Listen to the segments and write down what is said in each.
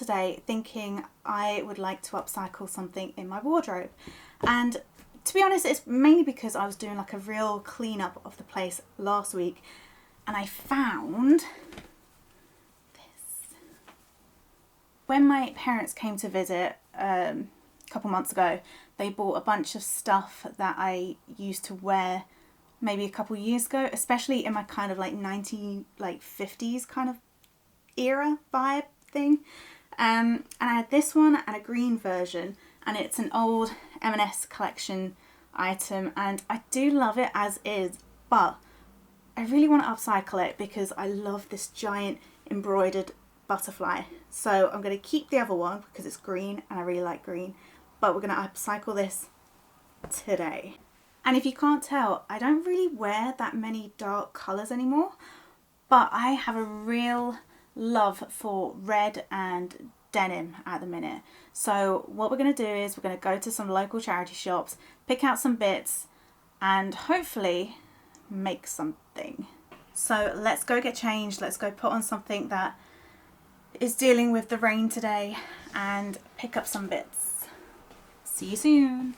today thinking I would like to upcycle something in my wardrobe, and to be honest it's mainly because I was doing like a real cleanup of the place last week and I found this. When my parents came to visit a couple months ago, they bought a bunch of stuff that I used to wear maybe a couple years ago, especially in my kind of like 50s kind of era vibe thing. And I had this one and a green version, and it's an old M&S collection item, and I do love it as is, but I really want to upcycle it because I love this giant embroidered butterfly. So I'm going to keep the other one because it's green and I really like green, but we're going to upcycle this today. And if you can't tell, I don't really wear that many dark colours anymore, but I have a real love for red and denim at the minute. So what we're going to do is we're going to go to some local charity shops, pick out some bits, and hopefully make something. So let's go get changed, let's go put on something that is dealing with the rain today and pick up some bits. See you soon.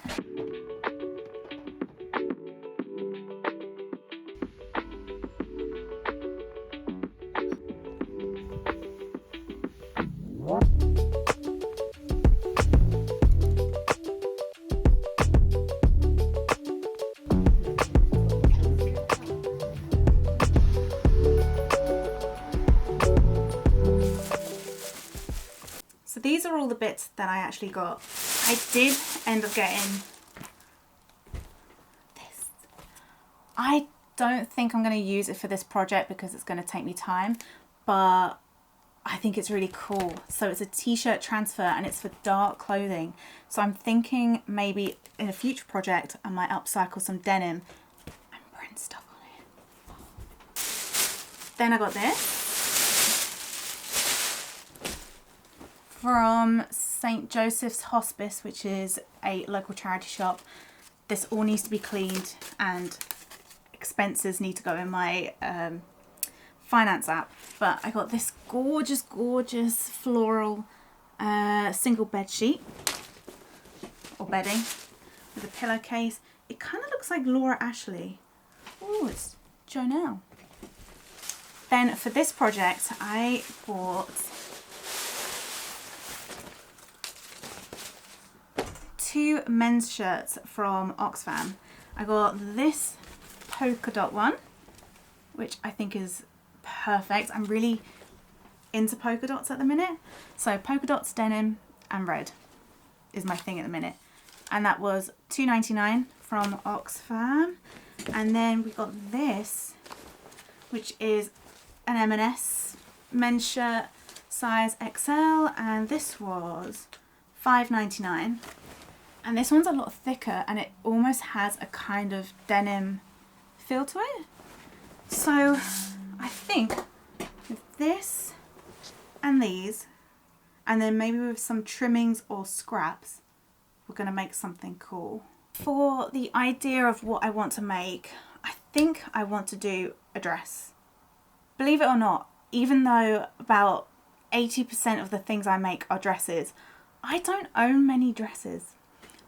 So these are all the bits that I actually got. I did end up getting this. I don't think I'm going to use it for this project because it's going to take me time, but I think it's really cool. So it's a t-shirt transfer and it's for dark clothing. So I'm thinking maybe in a future project I might upcycle some denim and print stuff on it. Then I got this from St. Joseph's Hospice, which is a local charity shop. This all needs to be cleaned and expenses need to go in my finance app. But I got this gorgeous floral single bed sheet or bedding with a pillowcase. It kind of looks like Laura Ashley. Oh, it's Jonelle. Then for this project I bought two men's shirts from Oxfam. I got this polka dot one, which I think is perfect. I'm really into polka dots at the minute. So polka dots, denim and red is my thing at the minute. And that was £2.99 from Oxfam. And then we got this, which is an M&S men's shirt, size XL, and this was £5.99. And this one's a lot thicker and it almost has a kind of denim feel to it. So I think with this and these, and then maybe with some trimmings or scraps, we're going to make something cool. For the idea of what I want to make, I think I want to do a dress. Believe it or not, even though about 80% of the things I make are dresses, I don't own many dresses.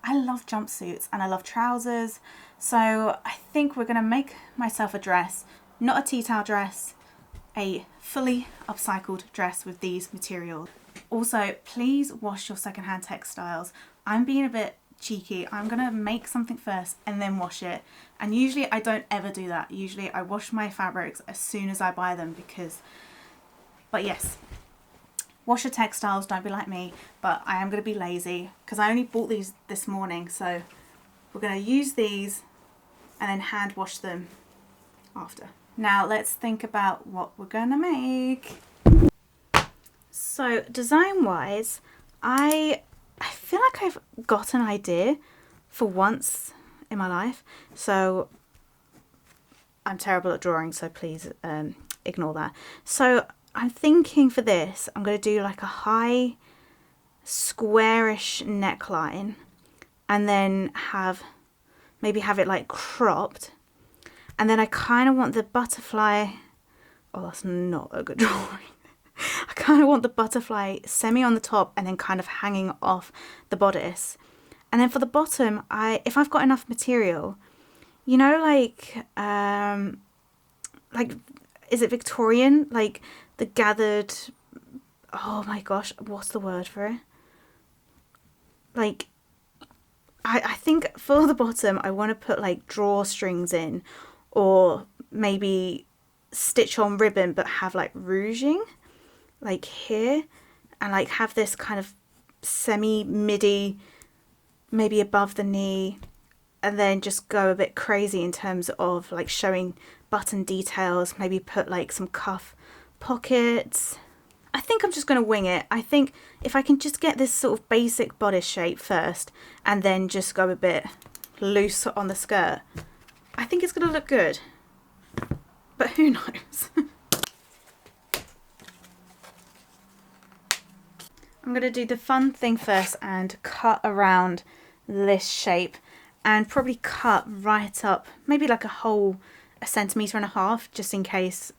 I love jumpsuits and I love trousers, so I think we're going to make myself a dress, not a tea towel dress, a fully upcycled dress with these materials. Also, please wash your secondhand textiles. I'm being a bit cheeky. I'm going to make something first and then wash it, and usually I don't ever do that. Usually I wash my fabrics as soon as I buy them but yes. Wash your textiles, don't be like me, but I am going to be lazy because I only bought these this morning, so we're going to use these and then hand wash them after. Now let's think about what we're going to make. So design wise, I feel like I've got an idea for once in my life, so I'm terrible at drawing, so please ignore that. So I'm thinking for this, I'm going to do like a high squarish neckline and then maybe have it like cropped. And then I kind of want the butterfly, oh that's not a good drawing. I kind of want the butterfly semi on the top and then kind of hanging off the bodice. And then for the bottom, if I've got enough material, you know, like, is it Victorian? Like the gathered, oh my gosh, what's the word for it? Like, I think for the bottom, I want to put like drawstrings in, or maybe stitch on ribbon, but have like rouging, like here, and like have this kind of semi midi, maybe above the knee, and then just go a bit crazy in terms of like showing button details, maybe put like some cuff pockets. I think I'm just going to wing it. I think if I can just get this sort of basic bodice shape first and then just go a bit loose on the skirt, I think it's going to look good. But who knows? I'm going to do the fun thing first and cut around this shape and probably cut right up, maybe like a centimetre and a half, just in case.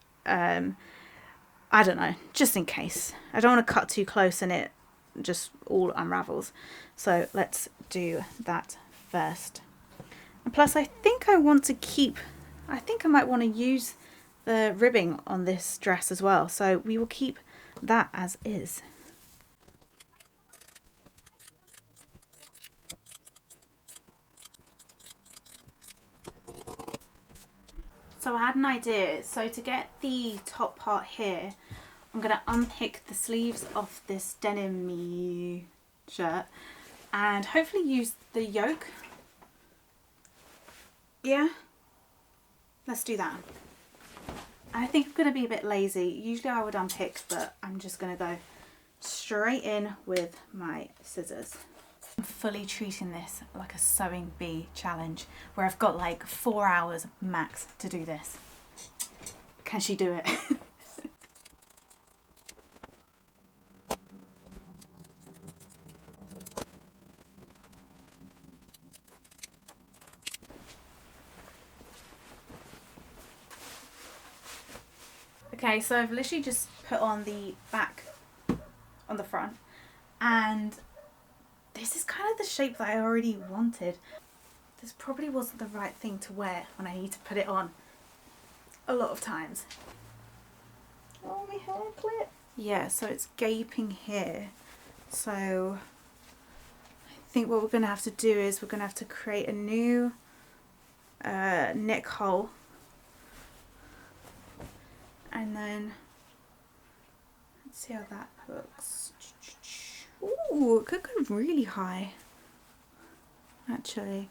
I don't know, just in case. I don't want to cut too close and it just all unravels. So let's do that first. And plus I think I want to keep, I think I might want to use the ribbing on this dress as well. So we will keep that as is. So I had an idea. So to get the top part here, I'm going to unpick the sleeves of this denim shirt and hopefully use the yoke. Yeah, let's do that. I think I'm going to be a bit lazy. Usually I would unpick, but I'm just going to go straight in with my scissors. I'm fully treating this like a sewing bee challenge where I've got like 4 hours max to do this. Can she do it? Okay, so I've literally just put on the back on the front, and this is kind of the shape that I already wanted. This probably wasn't the right thing to wear when I need to put it on a lot of times. Oh, my hair clip. Yeah, so it's gaping here. So I think what we're going to have to do is we're going to have to create a new neck hole. And then let's see how that looks. Ooh, it could go really high, actually.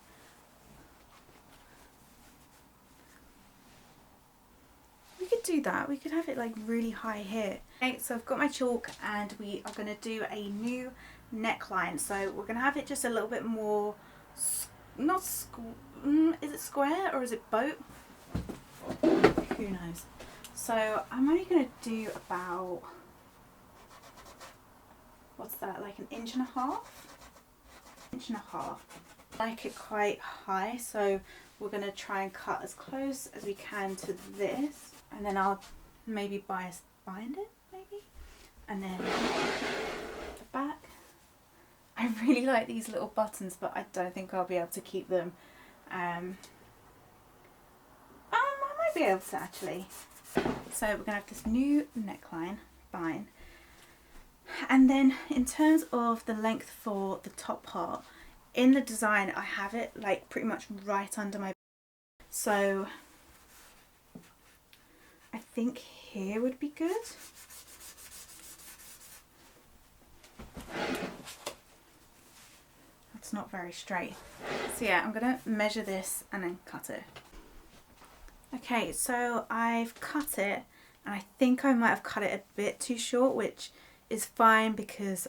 We could do that. We could have it like really high here. Okay, so I've got my chalk and we are going to do a new neckline. So we're going to have it just a little bit more, is it square or is it boat? Who knows? So I'm only going to do about, what's that, like an inch and a half? Inch and a half. I like it quite high, so we're going to try and cut as close as we can to this. And then I'll maybe bind it, maybe. And then the back. I really like these little buttons, but I don't think I'll be able to keep them. I might be able to actually. So we're going to have this new neckline, fine. And then in terms of the length for the top part, in the design I have it like pretty much right under my, so I think here would be good. That's not very straight. So yeah, I'm going to measure this and then cut it. Okay, so I've cut it, and I think I might have cut it a bit too short, which is fine because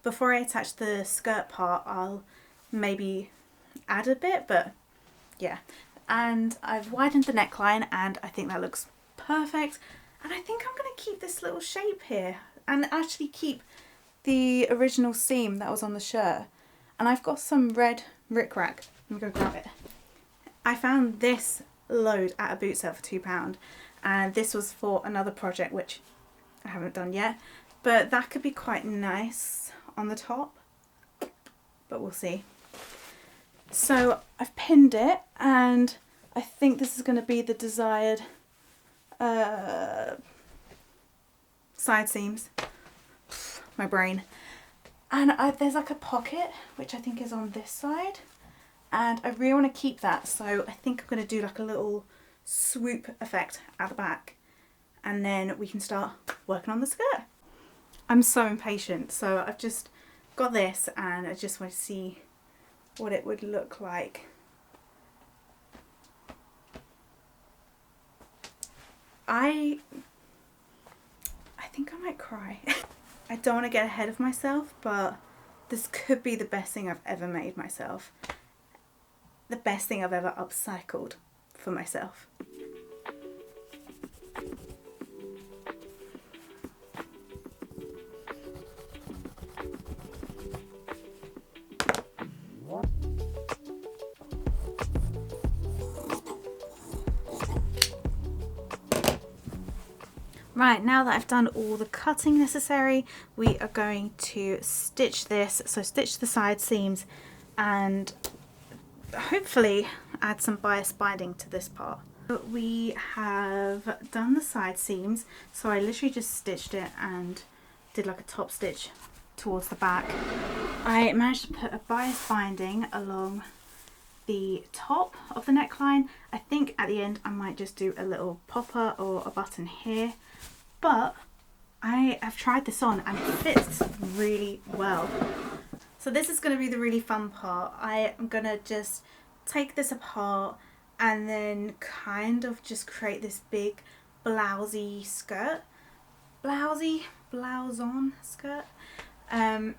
before I attach the skirt part, I'll maybe add a bit, but yeah. And I've widened the neckline and I think that looks perfect. And I think I'm going to keep this little shape here and actually keep the original seam that was on the shirt. And I've got some red rickrack. Let me go grab it. I found this load at a boot sale for £2, and this was for another project which I haven't done yet, but that could be quite nice on the top, but we'll see. So I've pinned it, and I think this is going to be the desired side seams. My brain. And there's like a pocket which I think is on this side, and I really want to keep that, so I think I'm going to do like a little swoop effect at the back, and then we can start working on the skirt. I'm so impatient, so I've just got this and I just want to see what it would look like. I think I might cry. I don't want to get ahead of myself, but this could be the best thing I've ever made myself. The best thing I've ever upcycled for myself. Right, now that I've done all the cutting necessary, we are going to stitch this. So stitch the side seams and hopefully add some bias binding to this part. We have done the side seams, so I literally just stitched it and did like a top stitch towards the back. I managed to put a bias binding along the top of the neckline. I think at the end I might just do a little popper or a button here, but I have tried this on and it fits really well. So this is going to be the really fun part. I am going to just take this apart and then kind of just create this big blousey skirt. Blouse on skirt. And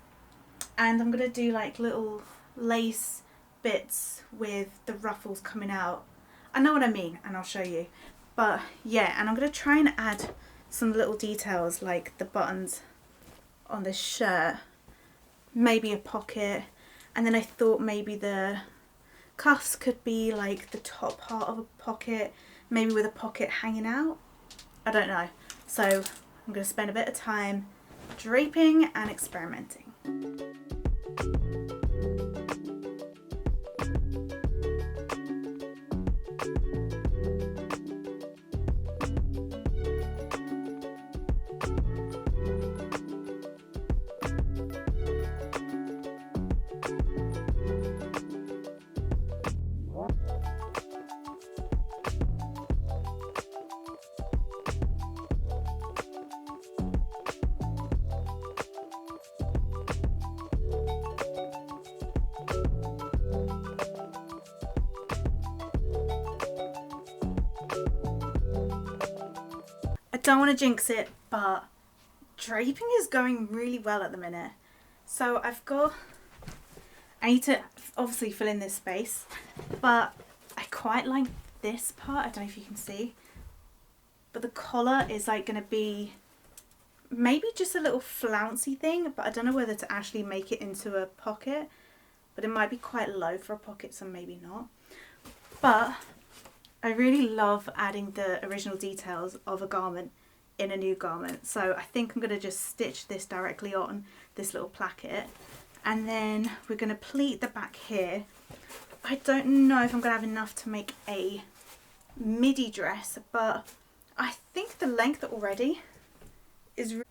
I'm going to do like little lace bits with the ruffles coming out. I know what I mean, and I'll show you. But yeah, and I'm going to try and add some little details like the buttons on this shirt, maybe a pocket, and then I thought maybe the cuffs could be like the top part of a pocket, maybe with a pocket hanging out. I don't know. So I'm going to spend a bit of time draping and experimenting. I don't want to jinx it, but draping is going really well at the minute. So I need to obviously fill in this space, but I quite like this part. I don't know if you can see, but the collar is like going to be maybe just a little flouncy thing, but I don't know whether to actually make it into a pocket, but it might be quite low for a pocket, so maybe not. But I really love adding the original details of a garment in a new garment. So I think I'm going to just stitch this directly on this little placket, and then we're going to pleat the back here. I don't know if I'm going to have enough to make a midi dress, but I think the length already is...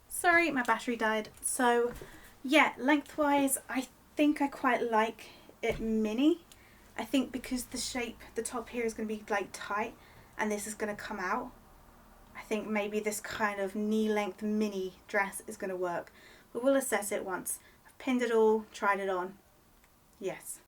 Sorry, my battery died. So yeah, lengthwise I think I quite like it mini. I think because the shape, the top here is going to be like tight and this is going to come out, I think maybe this kind of knee length mini dress is going to work, but we'll assess it once I've pinned it all, tried it on. Yes.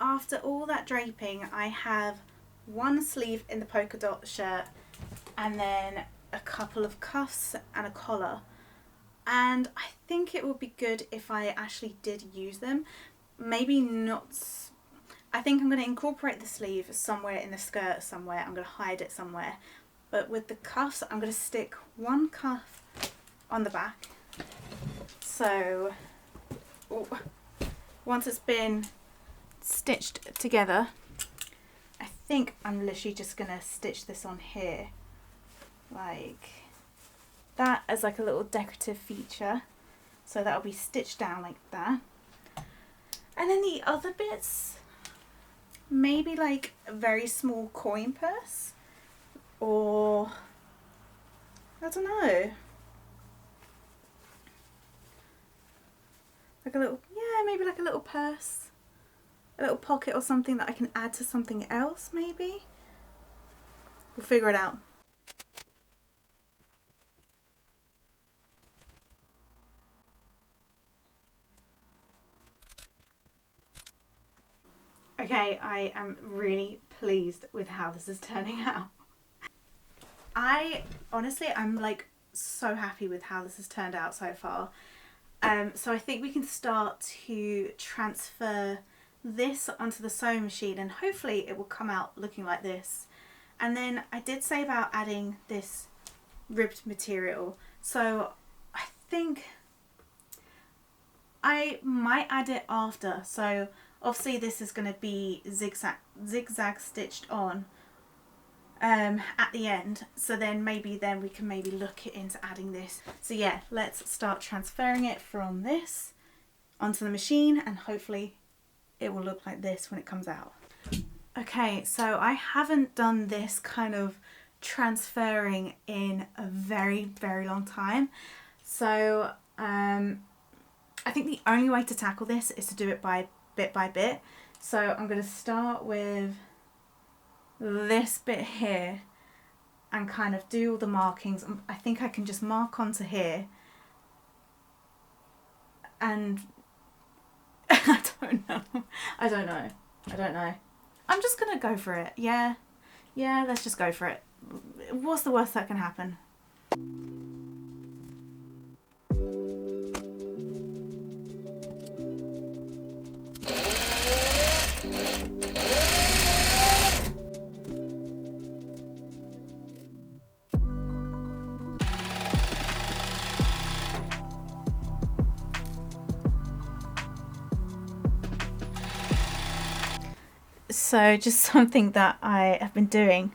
After all that draping, I have one sleeve in the polka dot shirt and then a couple of cuffs and a collar, and I think it would be good if I actually did use them. Maybe not. I think I'm going to incorporate the sleeve somewhere in the skirt somewhere. I'm going to hide it somewhere, but with the cuffs I'm going to stick one cuff on the back. So once it's been stitched together. I think I'm literally just gonna stitch this on here like that as like a little decorative feature. So that'll be stitched down like that. And then the other bits, maybe like a very small coin purse, or I don't know, like a little, yeah, maybe like a little purse, a little pocket or something that I can add to something else maybe. We'll figure it out. Okay, I am really pleased with how this is turning out. I'm like so happy with how this has turned out so far. So I think we can start to transfer this onto the sewing machine and hopefully it will come out looking like this. And then I did say about adding this ribbed material, so I think I might add it after. So obviously this is going to be zigzag stitched on at the end, so then we can maybe look into adding this. So yeah, let's start transferring it from this onto the machine and hopefully it will look like this when it comes out. Okay, so I haven't done this kind of transferring in a very long time, so I think the only way to tackle this is to do it bit by bit. So I'm going to start with this bit here and kind of do all the markings. I think I can just mark onto here, and I don't know. I'm just gonna go for it. Yeah, let's just go for it. What's the worst that can happen? So just something that I have been doing,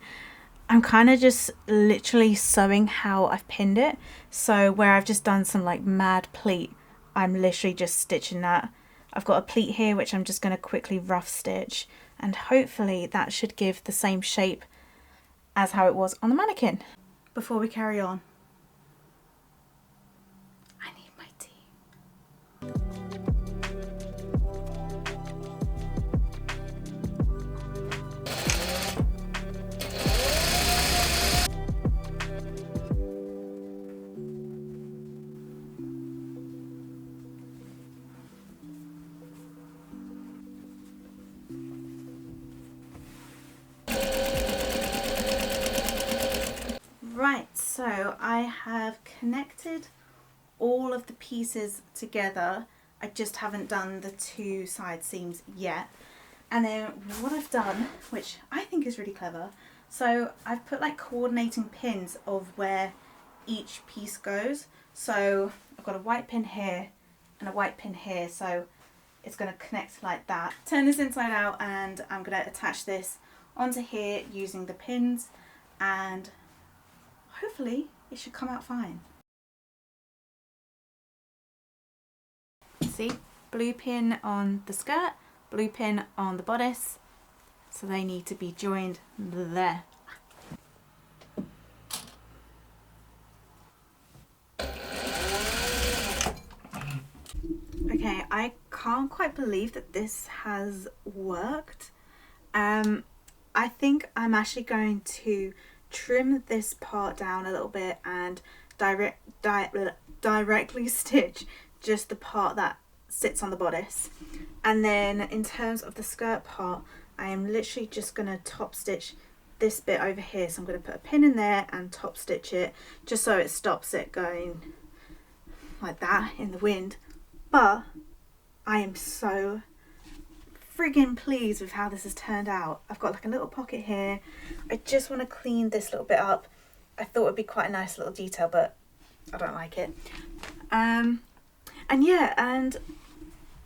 I'm kind of just literally sewing how I've pinned it. So where I've just done some like mad pleat, I'm literally just stitching that. I've got a pleat here which I'm just going to quickly rough stitch, and hopefully that should give the same shape as how it was on the mannequin. Before we carry on, I need my tea. Right, so I have connected all of the pieces together. I just haven't done the two side seams yet. And then what I've done, which I think is really clever, so I've put like coordinating pins of where each piece goes. So I've got a white pin here and a white pin here, so it's going to connect like that. Turn this inside out and I'm going to attach this onto here using the pins, and hopefully it should come out fine. See, blue pin on the skirt, blue pin on the bodice, so they need to be joined there. Okay, I can't quite believe that this has worked. I think I'm actually going to trim this part down a little bit and directly stitch just the part that sits on the bodice. And then in terms of the skirt part, I am literally just going to top stitch this bit over here. So I'm going to put a pin in there and top stitch it just so it stops it going like that in the wind. But I am so friggin' pleased with how this has turned out. I've got like a little pocket here. I just want to clean this little bit up. I thought it would be quite a nice little detail, but I don't like it. And yeah, and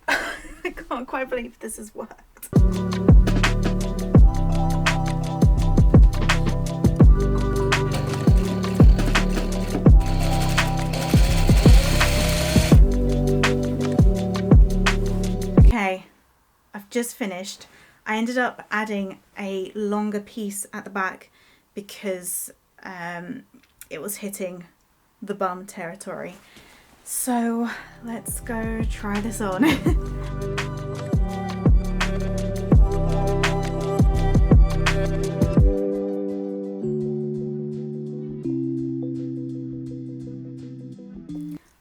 I can't quite believe this has worked. out. Okay, I've just finished. I ended up adding a longer piece at the back because it was hitting the bum territory. So let's go try this on.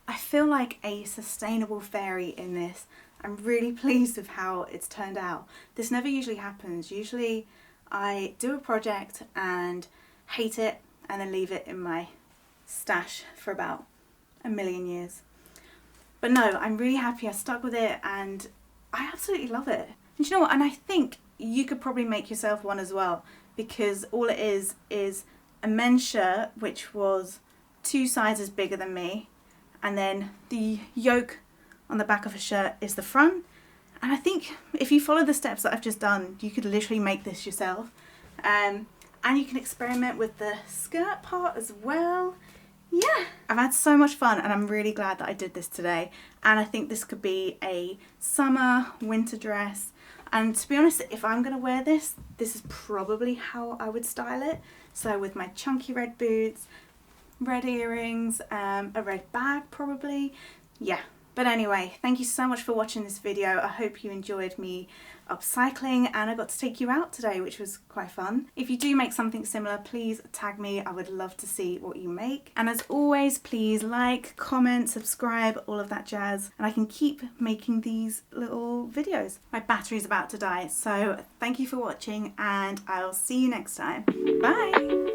I feel like a sustainable fairy in this. I'm really pleased with how it's turned out. This never usually happens. Usually I do a project and hate it and then leave it in my stash for about a million years. But no, I'm really happy I stuck with it and I absolutely love it. And you know what? And I think you could probably make yourself one as well, because all it is a men's shirt which was 2 sizes bigger than me, and then the yoke on the back of a shirt is the front. And I think if you follow the steps that I've just done, you could literally make this yourself. And you can experiment with the skirt part as well. Yeah, I've had so much fun and I'm really glad that I did this today. And I think this could be a summer, winter dress. And to be honest, if I'm gonna wear this, this is probably how I would style it. So with my chunky red boots, red earrings, a red bag probably. Yeah. But anyway, thank you so much for watching this video. I hope you enjoyed me upcycling and I got to take you out today, which was quite fun. If you do make something similar, please tag me. I would love to see what you make. And as always, please like, comment, subscribe, all of that jazz. And I can keep making these little videos. My battery's about to die. So thank you for watching and I'll see you next time. Bye.